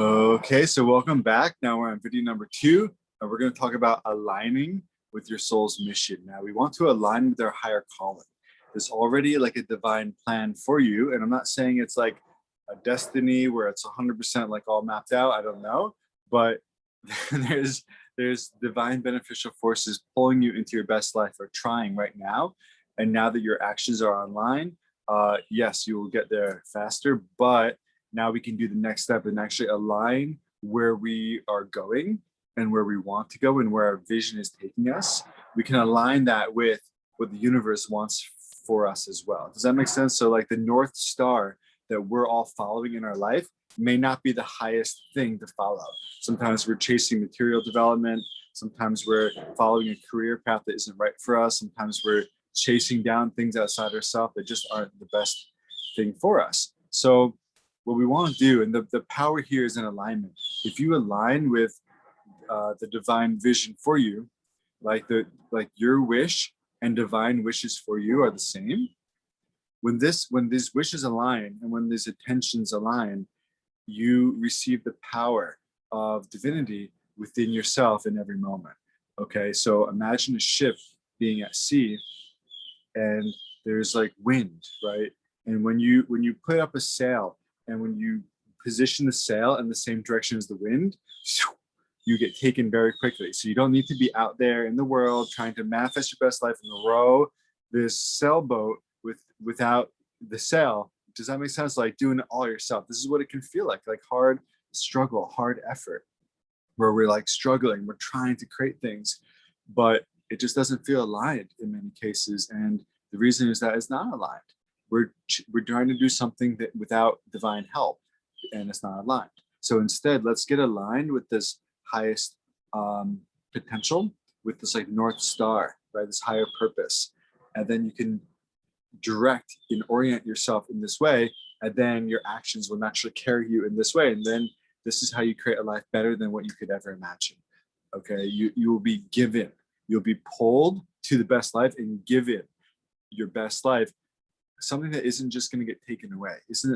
Okay, so welcome back. Now we're on video number 2, and we're going to talk about aligning with your soul's mission. Now we want to align with our higher calling. There's already like a divine plan for you, and I'm not saying it's like a destiny where it's 100% like all mapped out. I don't know, but there's divine beneficial forces pulling you into your best life or trying right now. And now that your actions are online, yes, you will get there faster, but now we can do the next step and actually align where we are going and where we want to go and where our vision is taking us. We can align that with what the universe wants for us as well. Does that make sense? So like the North Star that we're all following in our life may not be the highest thing to follow. Sometimes we're chasing material development. Sometimes we're following a career path that isn't right for us. Sometimes we're chasing down things outside ourselves that just aren't the best thing for us. So what we want to do, and the power here is in alignment. If you align with the divine vision for you, like your wish and divine wishes for you are the same. When these wishes align and when these intentions align, you receive the power of divinity within yourself in every moment. Okay, so imagine a ship being at sea, and there's like wind, right? And when you put up a sail, and when you position the sail in the same direction as the wind, you get taken very quickly. So you don't need to be out there in the world trying to manifest your best life and row this sailboat without the sail. Does that make sense? Like doing it all yourself. This is what it can feel like hard struggle, hard effort, where we're like struggling, we're trying to create things, but it just doesn't feel aligned in many cases. And the reason is that it's not aligned. We're trying to do something that without divine help, and it's not aligned. So instead, let's get aligned with this highest potential, with this like North Star, right? This higher purpose. And then you can direct and orient yourself in this way, and then your actions will naturally carry you in this way. And then this is how you create a life better than what you could ever imagine. Okay, you will be given, you'll be pulled to the best life and given your best life, something that isn't just going to get taken away. It's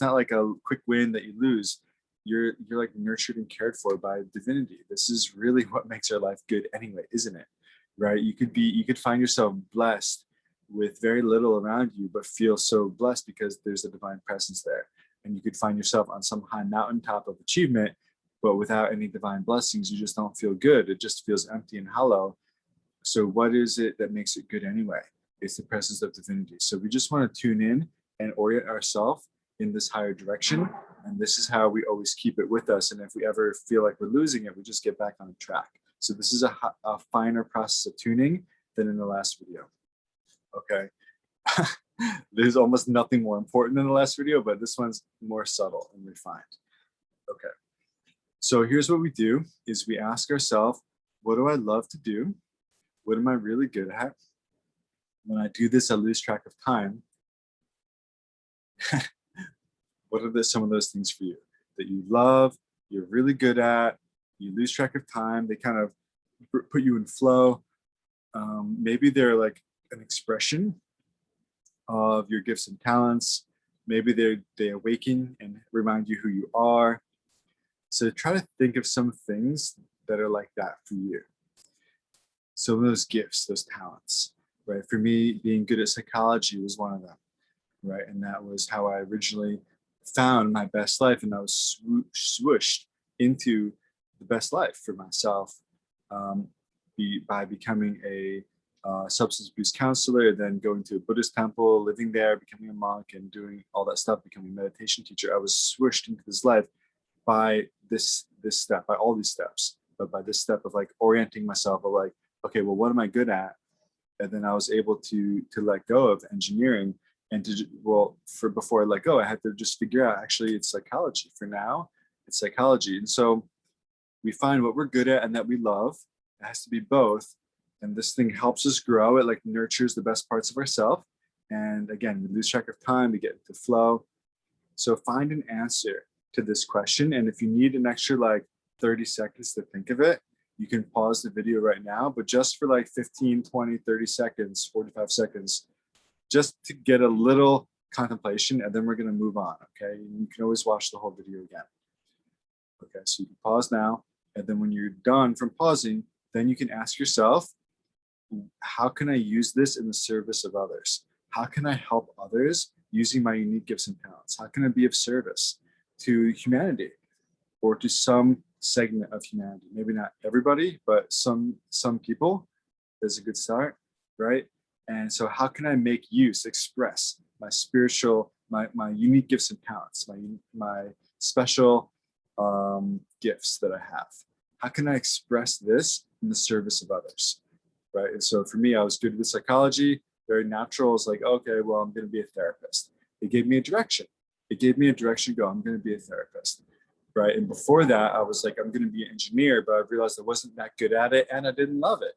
not like a quick win that you lose. You're like nurtured and cared for by divinity. This is really what makes our life good anyway, isn't it? Right? You could find yourself blessed with very little around you, but feel so blessed because there's a divine presence there. And you could find yourself on some high mountaintop of achievement, but without any divine blessings, you just don't feel good. It just feels empty and hollow. So what is it that makes it good anyway? It's the presence of divinity. So we just want to tune in and orient ourselves in this higher direction. And this is how we always keep it with us. And if we ever feel like we're losing it, we just get back on track. So this is a finer process of tuning than in the last video. Okay. There's almost nothing more important than the last video, but this one's more subtle and refined. Okay. So here's what we do is we ask ourselves, what do I love to do? What am I really good at? When I do this, I lose track of time. What are some of those things for you that you love, you're really good at, you lose track of time, they kind of put you in flow. Maybe they're like an expression of your gifts and talents. Maybe they awaken and remind you who you are. So try to think of some things that are like that for you. Some of those gifts, those talents. Right. For me, being good at psychology was one of them. Right. And that was how I originally found my best life. And I was swooshed into the best life for myself by becoming a substance abuse counselor, then going to a Buddhist temple, living there, becoming a monk, and doing all that stuff, becoming a meditation teacher. I was swooshed into this life by this step, by all these steps, but by this step of like orienting myself of like, okay, well, what am I good at? And then I was able to let go of engineering and before I let go, I had to just figure out, actually, it's psychology. For now, it's psychology. And so we find what we're good at and that we love. It has to be both. And this thing helps us grow. It like nurtures the best parts of ourselves. And again, we lose track of time, we get into flow. So find an answer to this question. And if you need an extra like 30 seconds to think of it, you can pause the video right now, but just for like 15, 20, 30 seconds, 45 seconds, just to get a little contemplation, and then we're going to move on. Okay. And you can always watch the whole video again. Okay, so you can pause now, and then when you're done from pausing, then you can ask yourself, how can I use this in the service of others? How can I help others using my unique gifts and talents? How can I be of service to humanity or to some segment of humanity? Maybe not everybody, but some people is a good start, right? And so how can I make use, express my spiritual, my unique gifts and talents, my special gifts that I have? How can I express this in the service of others? Right. And so for me, I was good with psychology, very natural. It's like, okay, well, I'm going to be a therapist. It gave me a direction. It gave me a direction to go. I'm going to be a therapist. Right. And before that, I was like, I'm going to be an engineer, but I realized I wasn't that good at it and I didn't love it.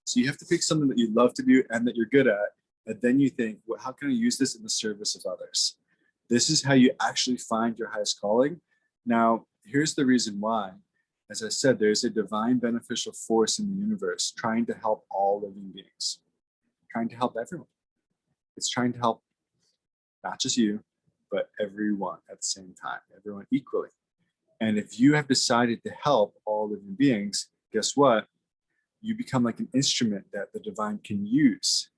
So you have to pick something that you love to do and that you're good at. And then you think, well, how can I use this in the service of others? This is how you actually find your highest calling. Now, here's the reason why. As I said, there's a divine beneficial force in the universe trying to help all living beings, trying to help everyone. It's trying to help not just you, but everyone at the same time, everyone equally. And if you have decided to help all living beings, guess what? You become like an instrument that the divine can use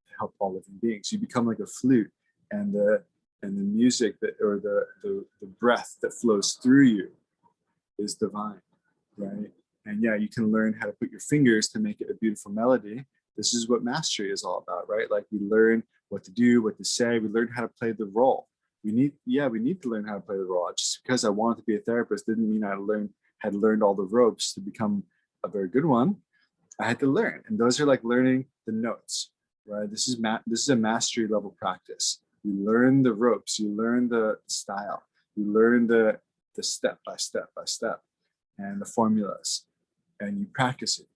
to help all living beings. You become like a flute, and the music that, or the breath that flows through you is divine, right? And yeah, you can learn how to put your fingers to make it a beautiful melody. This is what mastery is all about, right? Like we learn what to do, what to say. We learn how to play the role. We need to learn how to play the role. Just because I wanted to be a therapist didn't mean I had learned all the ropes to become a very good one. I had to learn, and those are like learning the notes, right? This is a mastery level practice. You learn the ropes, you learn the style, you learn the step by step by step, and the formulas, and you practice it,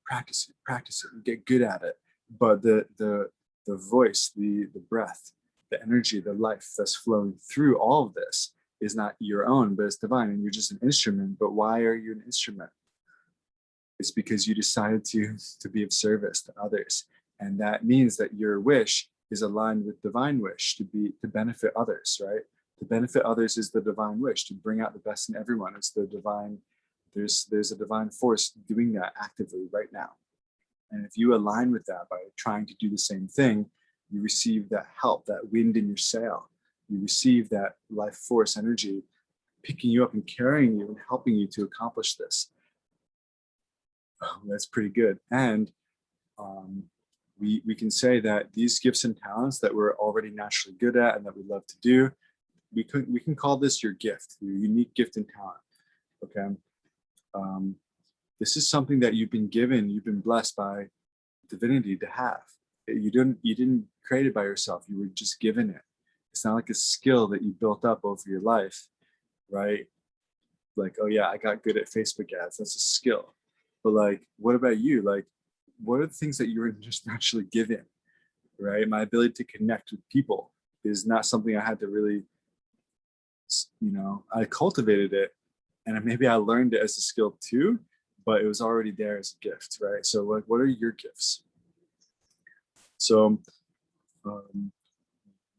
you get good at it. But the voice, the breath, the energy, the life that's flowing through all of this is not your own, but it's divine, and you're just an instrument. But why are you an instrument? It's because you decided to be of service to others, and that means that your wish is aligned with divine wish to benefit others, right? To benefit others is the divine wish, to bring out the best in everyone. It's the divine, there's a divine force doing that actively right now. And if you align with that by trying to do the same thing, you receive that help, that wind in your sail. You receive that life force energy picking you up and carrying you and helping you to accomplish this. Oh, that's pretty good. And we can say that these gifts and talents that we're already naturally good at and that we love to do, we can call this your gift, your unique gift and talent. Okay. This is something that you've been given, you've been blessed by divinity to have. You didn't create it by yourself. You were just given it. It's not like a skill that you built up over your life, right? Like, oh yeah, I got good at Facebook ads. That's a skill. But like, what about you? Like, what are the things that you're just naturally given, right? My ability to connect with people is not something I had to really, I cultivated it, and maybe I learned it as a skill too, but it was already there as a gift, right? So like, what are your gifts? So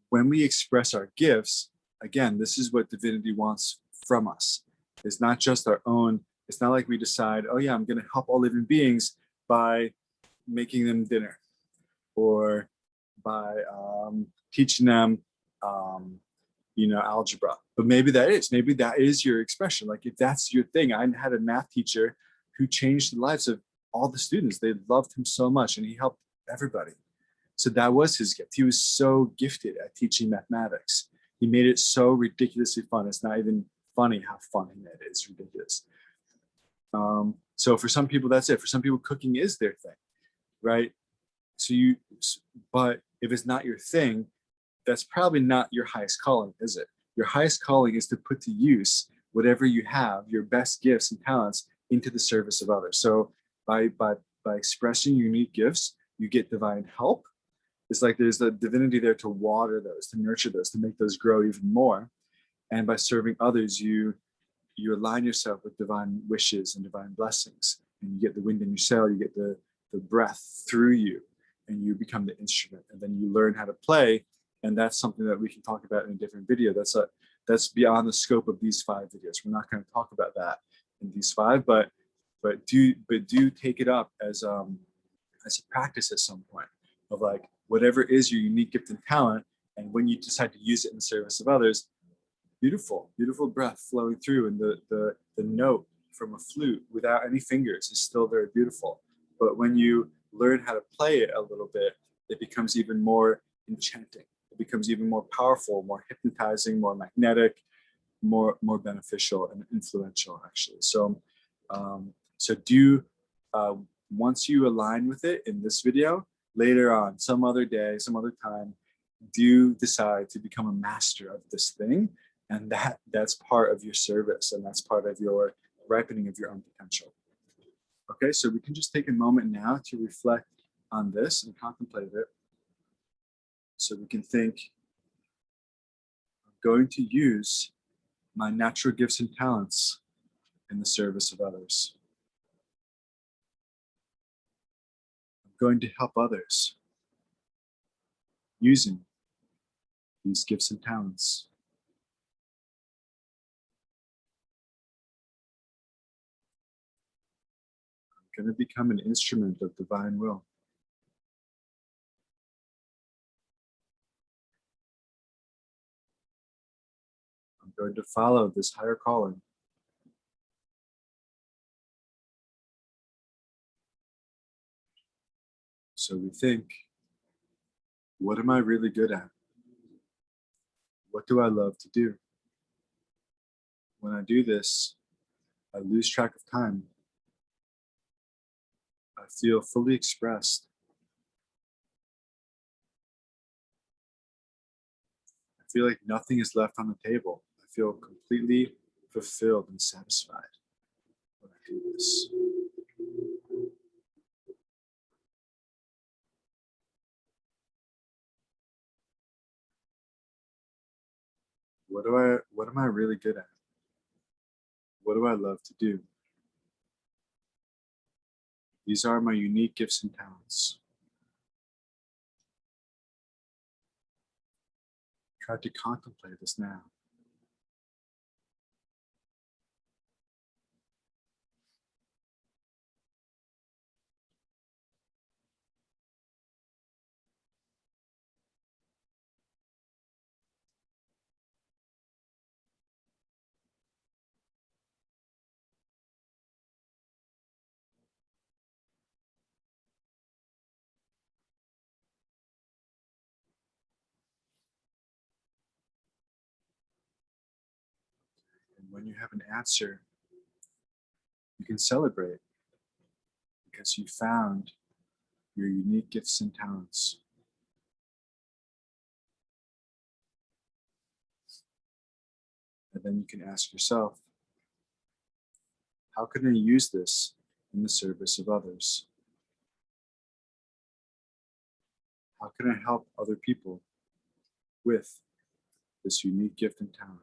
when we express our gifts, again, this is what divinity wants from us. It's not just our own. It's not like we decide, oh yeah, I'm going to help all living beings by making them dinner, or by teaching them, algebra. But maybe that is your expression. Like if that's your thing. I had a math teacher who changed the lives of all the students. They loved him so much, and he helped everybody. So that was his gift. He was so gifted at teaching mathematics. He made it so ridiculously fun. It's not even funny how fun he made it. It's ridiculous. So for some people, that's it. For some people, cooking is their thing, right? But if it's not your thing, that's probably not your highest calling, is it? Your highest calling is to put to use whatever you have, your best gifts and talents, into the service of others. So by expressing unique gifts, you get divine help. It's like there's the divinity there to water those, to nurture those, to make those grow even more. And by serving others, you align yourself with divine wishes and divine blessings. And you get the wind in your sail, you get the breath through you, and you become the instrument. And then you learn how to play. And that's something that we can talk about in a different video. That's that's beyond the scope of these 5 videos. We're not going to talk about that in these 5, but do take it up as a practice at some point of like whatever is your unique gift and talent, and when you decide to use it in the service of others, beautiful breath flowing through, and the note from a flute without any fingers is still very beautiful. But when you learn how to play it a little bit, it becomes even more enchanting. It becomes even more powerful, more hypnotizing, more magnetic, more beneficial and influential, actually. So once you align with it in this video, later on, some other day, some other time, do decide to become a master of this thing, and that's part of your service, and that's part of your ripening of your own potential. Okay, so we can just take a moment now to reflect on this and contemplate it. So we can think, I'm going to use my natural gifts and talents in the service of others. I'm going to help others using these gifts and talents. I'm going to become an instrument of divine will. I'm going to follow this higher calling. So we think, what am I really good at? What do I love to do? When I do this, I lose track of time. I feel fully expressed. I feel like nothing is left on the table. I feel completely fulfilled and satisfied when I do this. What am I really good at? What do I love to do? These are my unique gifts and talents. Try to contemplate this now. And when you have an answer, you can celebrate because you found your unique gifts and talents. And then you can ask yourself, how can I use this in the service of others? How can I help other people with this unique gift and talent?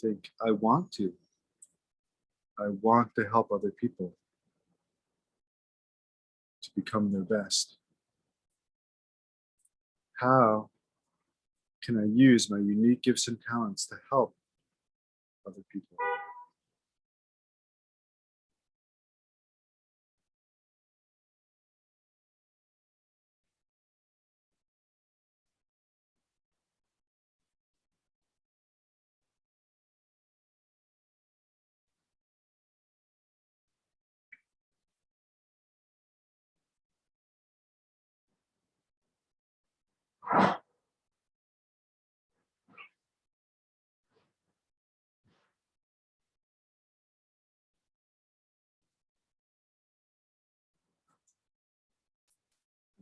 Think, I want to help other people to become their best. How can I use my unique gifts and talents to help other people?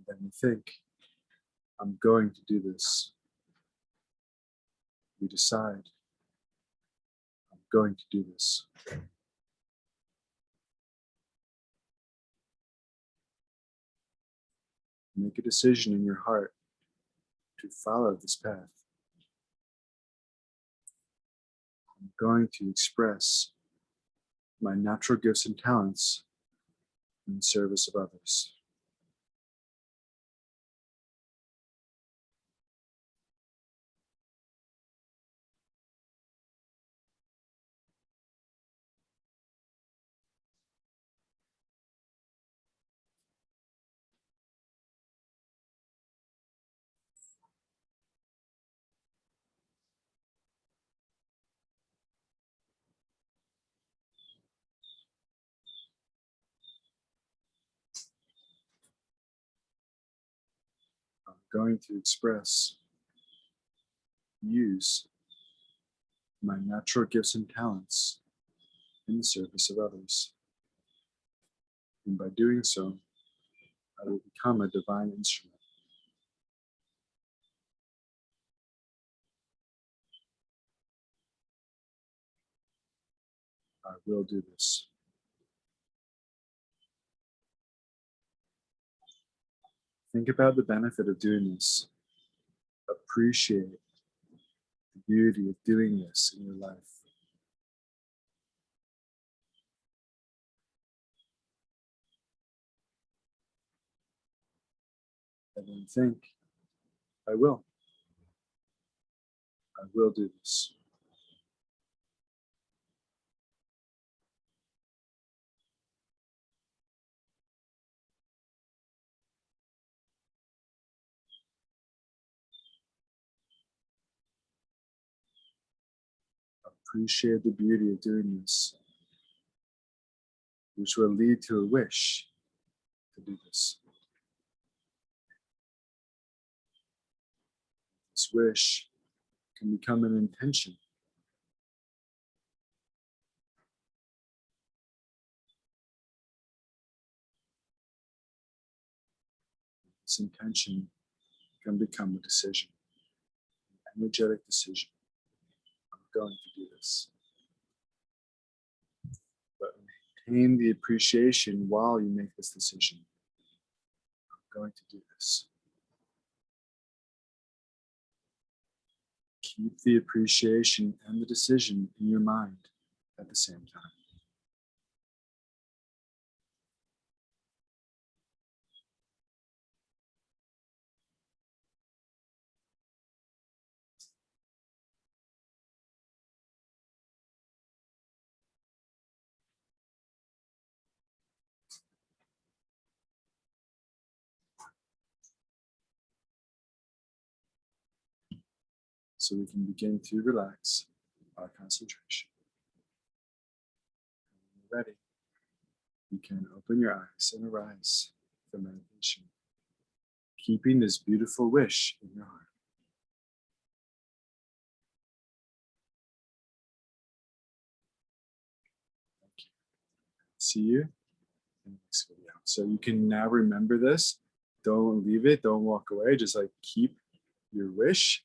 And then you think, I'm going to do this. We decide, I'm going to do this. Make a decision in your heart to follow this path. I'm going to express my natural gifts and talents in service of others. I'm going to use my natural gifts and talents in the service of others. And by doing so, I will become a divine instrument. I will do this. Think about the benefit of doing this. Appreciate the beauty of doing this in your life. And then think, I will do this. Appreciate the beauty of doing this, which will lead to a wish to do this. This wish can become an intention. This intention can become a decision, an energetic decision. I'm going to do this. But maintain the appreciation while you make this decision. I'm going to do this. Keep the appreciation and the decision in your mind at the same time. So we can begin to relax our concentration. When you're ready, you can open your eyes and arise from meditation, keeping this beautiful wish in your heart. Thank you. See you in the next video. So you can now remember this. Don't leave it. Don't walk away. Just like keep your wish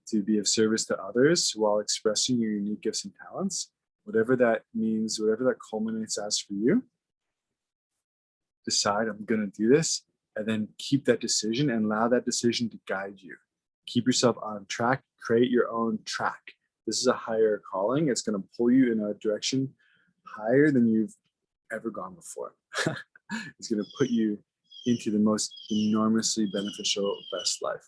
to be of service to others while expressing your unique gifts and talents. Whatever that means, whatever that culminates as for you, decide I'm going to do this, and then keep that decision and allow that decision to guide you. Keep yourself on track, create your own track. This is a higher calling. It's going to pull you in a direction higher than you've ever gone before. It's going to put you into the most enormously beneficial, best life.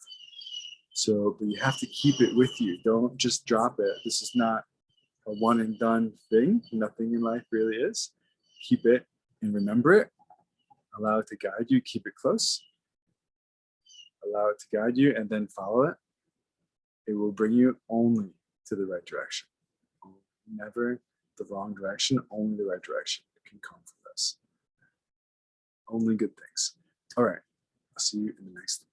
So, but you have to keep it with you. Don't just drop it. This is not a one and done thing. Nothing in life really is. Keep it and remember it. Allow it to guide you. Keep it close. Allow it to guide you and then follow it. It will bring you only to the right direction. Never the wrong direction, only the right direction. It can come from this. Only good things. All right. I'll see you in the next